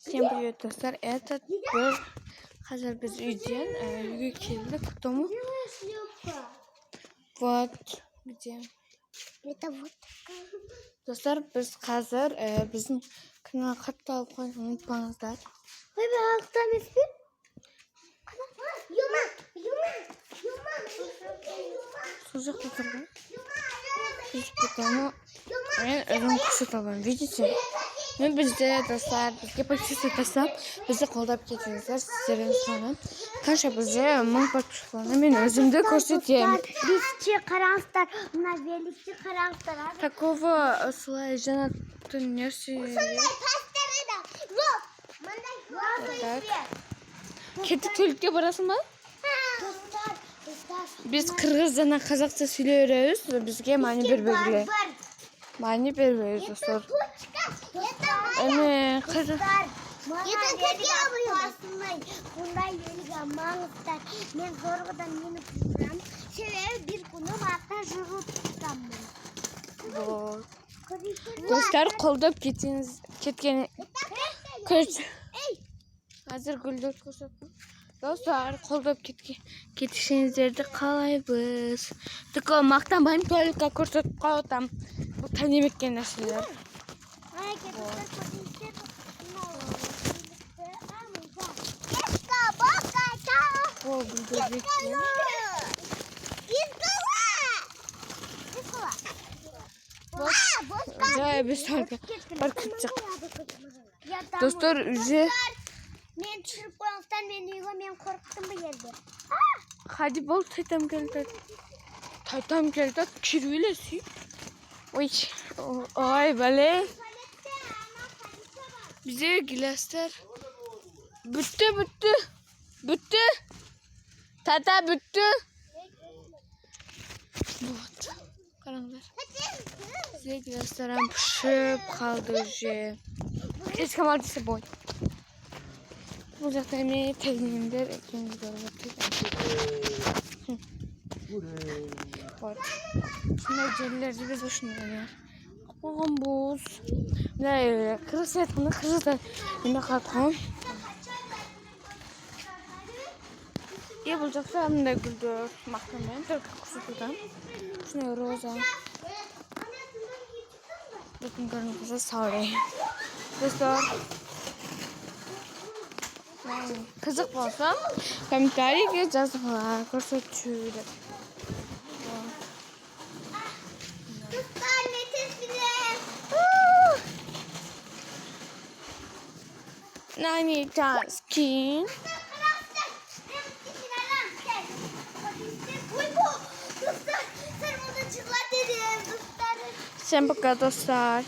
Всем привет, достар. Это был Хазар без үйден келдік. Дому. Вот где. Это вот. Достар, біз қазір біздің канал қатты алып қойып ұмытпаңыздар. Ой, ben alttan ismi. Yuma. Су жақта тұрған. Мен өзім күші табам. Видите? Мен бізде достар, бізге подписка тастап, бізді қолдап кетіңіздер. Сіздерден сұраймын. Қанша бізде 1000 подписчиктеріне мен өзімді көрсетемін. Бізше қараңыздар, мына великте қараңыздар. Такого осылай жанаттың нәрселер. Кетіп төлікке барасың ба? Biz Kırgız'dan Kazakça söylüyoruz. Bizge mani berbegile. Mani berbegile dostlar. Evet. Bundan yeni gelmezler. Ben zorladan yeni program. Sebebi bir konu hatta juru tutam ben. Dostlar қолдап кеткен Hazır güldür koşatma. Dostlar қолдап кетішіңіздерді қалайбыз. Тікі мақтанбайым туалетқа көрсетіп қалатам. Бұл тәнемеккен нәрселер. О, бүлдірбеккен. Жай біз только бар күтсек. Достар, уже... Men düşürüp koyungstan men uyga men korktum bu yerde. Hadi bol taytam geldi. Taytam geldi. Kirvilesi. Oy. Ay böyle. Bize gilaster. Büttü. Tata büttü. Вот. Karanlar. Bize gilaster pişip kaldı уже. Keşke mal dese boy. Bu zaten emeği tekniğimdir. İkinci görmek var. Şimdi cellerce biz düşünüyoruz. Oğlum buz. Ne öyle? Kırıs etini kırıs da. Yine kalkalım. İyi bulacaksa hem de güldür. Mahkemeyi de kusutudan. Şunu roza. Bakın görünüşe sağlayın. Dostlar. Kızık болса, комментарийге жазыңыздар, көрсетшілер. Nani taskin. Всем пока, достар.